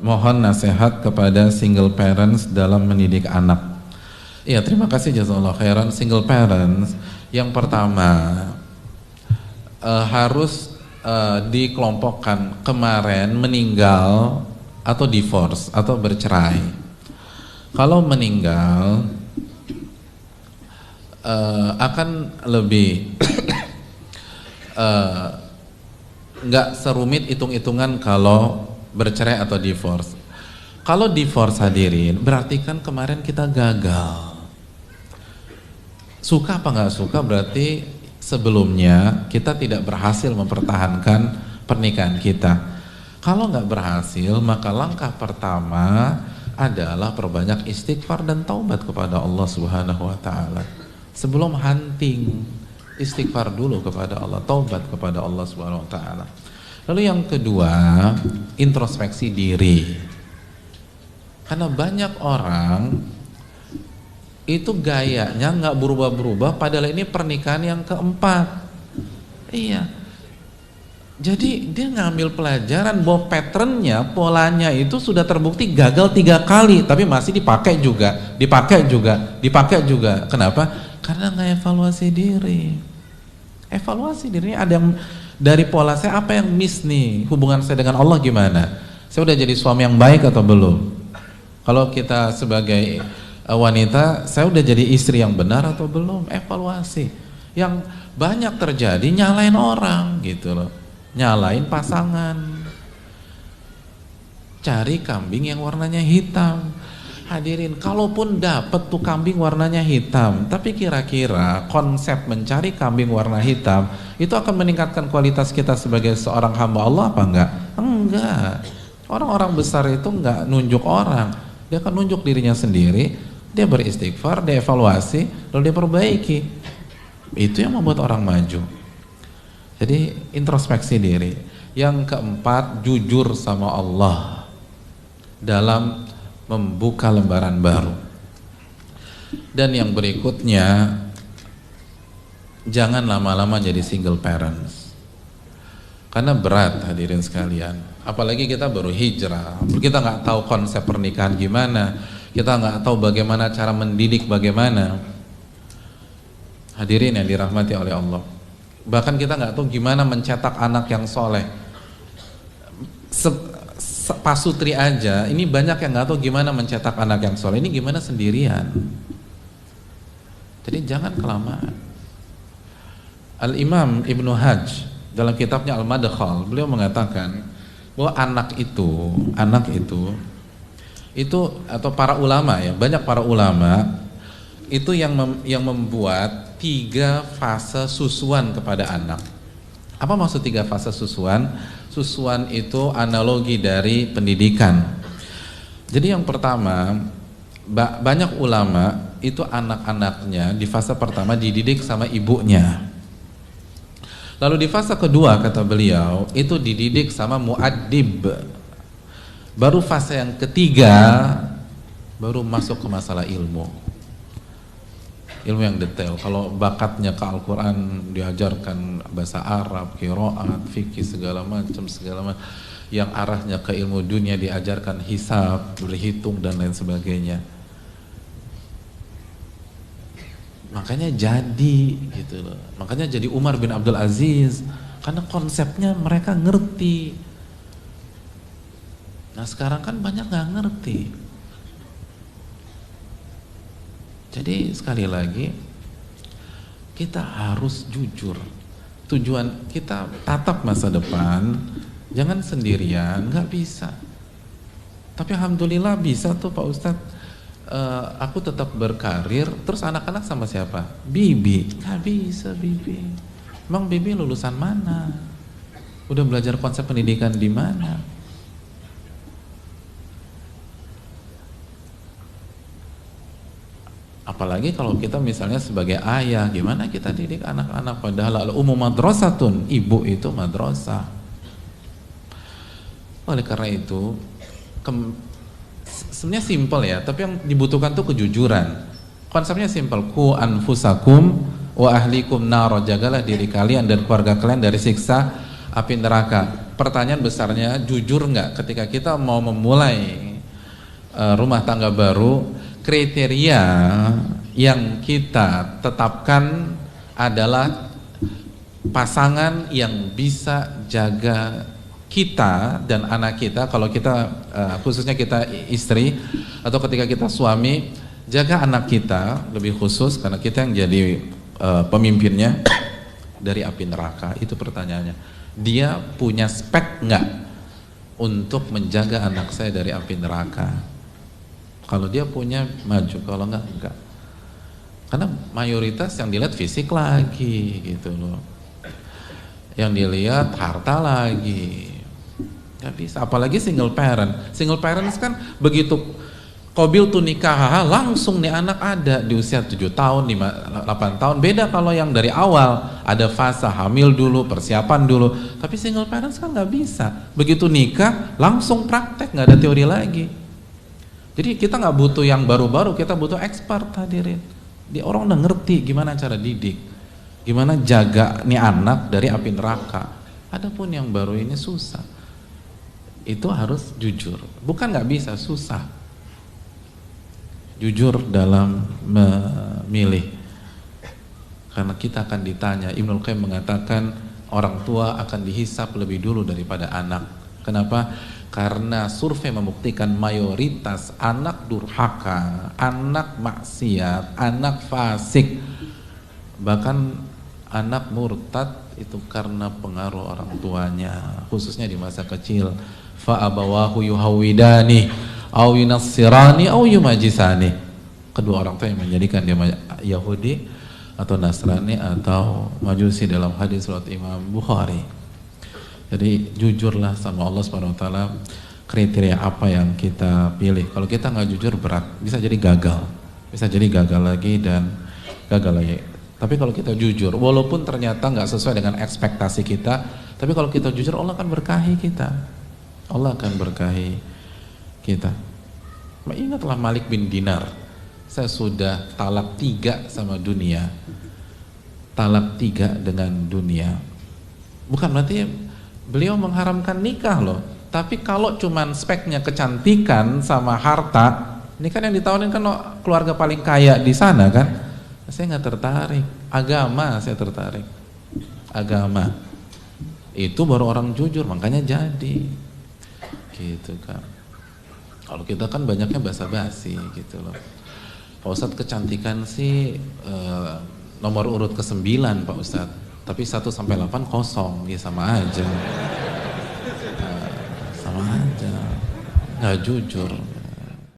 mohon nasihat kepada single parents dalam mendidik anak. Iya, terima kasih jazakallah khairan. Single parents yang pertama harus dikelompokkan kemarin meninggal atau divorce atau bercerai. Kalau meninggal akan lebih nggak serumit hitung-hitungan kalau bercerai atau divorce. Kalau divorce hadirin berarti kan kemarin kita gagal. Suka apa nggak suka berarti sebelumnya kita tidak berhasil mempertahankan pernikahan kita. Kalau nggak berhasil maka langkah pertama adalah perbanyak istighfar dan taubat kepada Allah Subhanahu wa taala. Sebelum hunting, istighfar dulu kepada Allah, taubat kepada Allah Subhanahu wa taala. Lalu yang kedua, introspeksi diri. Karena banyak orang itu gayanya nggak berubah-berubah, padahal ini pernikahan yang keempat. Iya. Jadi dia ngambil pelajaran bahwa patternnya, polanya itu sudah terbukti gagal 3 kali, tapi masih dipakai juga, dipakai juga. Kenapa? Karena nggak evaluasi diri. Evaluasi diri, ada yang dari pola saya apa yang miss nih, hubungan saya dengan Allah gimana? Saya udah jadi suami yang baik atau belum? Kalau kita sebagai wanita, saya udah jadi istri yang benar atau belum? Evaluasi. Yang banyak terjadi nyalain orang gitu loh, nyalain pasangan, cari kambing yang warnanya hitam. Hadirin, kalaupun dapat tuh kambing warnanya hitam, tapi kira-kira konsep mencari kambing warna hitam itu akan meningkatkan kualitas kita sebagai seorang hamba Allah apa enggak? Enggak. Orang-orang besar itu enggak nunjuk orang, dia akan nunjuk dirinya sendiri, dia beristighfar, dia evaluasi, lalu dia perbaiki. Itu yang membuat orang maju. Jadi introspeksi diri. Yang keempat, jujur sama Allah dalam membuka lembaran baru. Dan yang berikutnya, jangan lama-lama jadi single parents, karena berat hadirin sekalian. Apalagi kita baru hijrah, kita nggak tahu konsep pernikahan gimana, kita nggak tahu bagaimana cara mendidik bagaimana. Hadirin yang dirahmati oleh Allah, bahkan kita nggak tahu gimana mencetak anak yang soleh. Pak Sutri aja, ini banyak yang nggak tahu gimana mencetak anak yang soleh. Ini gimana sendirian? Jadi jangan kelamaan. Al-Imam Ibnu Hajj dalam kitabnya Al-Madkhal, beliau mengatakan bahwa anak itu atau para ulama ya, banyak para ulama itu yang membuat 3 fase susuan kepada anak. Apa maksud 3 fase susuan? Susuan itu analogi dari pendidikan. Jadi yang pertama, banyak ulama itu anak-anaknya di fase pertama dididik sama ibunya. Lalu di fase kedua kata beliau itu dididik sama muaddib. Baru fase yang ketiga baru masuk ke masalah ilmu yang detail. Kalau bakatnya ke Al-Quran diajarkan bahasa Arab, qiraat, fikih segala macam. Yang arahnya ke ilmu dunia diajarkan hisab, berhitung dan lain sebagainya. Makanya jadi gitu loh. Makanya jadi Umar bin Abdul Aziz, karena konsepnya mereka ngerti. Nah sekarang kan banyak nggak ngerti. Jadi sekali lagi kita harus jujur. Tujuan kita tatap masa depan, jangan sendirian, nggak bisa. Tapi alhamdulillah bisa tuh Pak Ustadz. Aku tetap berkarir, terus anak-anak sama siapa? Bibi, nggak bisa Bibi. Emang Bibi lulusan mana? Udah belajar konsep pendidikan di mana? Apalagi kalau kita misalnya sebagai ayah, gimana kita didik anak-anak? Padahal umum madrasatun, ibu itu madrasah. Oleh karena itu, sebenarnya simpel ya, tapi yang dibutuhkan tuh kejujuran. Konsepnya simpel, ku anfusakum wa ahlikum naro, jagalah diri kalian dan keluarga kalian dari siksa api neraka. Pertanyaan besarnya, jujur nggak ketika kita mau memulai rumah tangga baru, kriteria yang kita tetapkan adalah pasangan yang bisa jaga kita dan anak kita. Kalau kita khususnya kita istri, atau ketika kita suami, jaga anak kita lebih khusus karena kita yang jadi pemimpinnya dari api neraka. Itu pertanyaannya, dia punya spek nggak untuk menjaga anak saya dari api neraka? Kalau dia punya, maju, kalau enggak. Karena mayoritas yang dilihat fisik lagi gitu loh, yang dilihat harta lagi. Gak bisa, apalagi single parents kan begitu Qabil tuh nikah, langsung nih anak ada di usia 7 tahun, 5, 8 tahun. Beda kalau yang dari awal, ada fase hamil dulu, persiapan dulu. Tapi single parents kan gak bisa, begitu nikah langsung praktek, gak ada teori lagi. Jadi kita gak butuh yang baru-baru, kita butuh expert, hadirin. Dia orang udah ngerti gimana cara didik, gimana jaga nih anak dari api neraka. Adapun yang baru ini susah. Itu harus jujur, bukan nggak bisa, susah. Jujur dalam memilih, karena kita akan ditanya. Ibnul Qayyim mengatakan orang tua akan dihisap lebih dulu daripada anak. Kenapa? Karena survei membuktikan mayoritas anak durhaka, anak maksiat, anak fasik, bahkan anak murtad itu karena pengaruh orang tuanya, khususnya di masa kecil. Fa abawahu yuhawidani au yunassirani au yumajisani. Kedua orang tua yang menjadikan dia Yahudi atau Nasrani atau Majusi dalam hadis riwayat Imam Bukhari. Jadi jujurlah sama Allah Subhanahu wa taala, kriteria apa yang kita pilih. Kalau kita nggak jujur berat, bisa jadi gagal. Bisa jadi gagal lagi dan gagal lagi. Tapi kalau kita jujur, walaupun ternyata nggak sesuai dengan ekspektasi kita, tapi kalau kita jujur, Allah akan berkahi kita. Allah akan berkahi kita. Ingatlah Malik bin Dinar, saya sudah talak 3 sama dunia. Talak 3 dengan dunia. Bukan berarti beliau mengharamkan nikah loh, tapi kalau cuman speknya kecantikan sama harta, ini kan yang ditawarin kan keluarga paling kaya di sana kan, saya nggak tertarik. Agama saya tertarik, agama itu baru orang jujur, makanya jadi gitu kan. Kalau kita kan banyaknya basa-basi gitu loh. Pak Ustadz, kecantikan sih nomor urut ke-9 Pak Ustadz, tapi 1 sampai 8 kosong, ya sama aja. Sama aja, nggak jujur.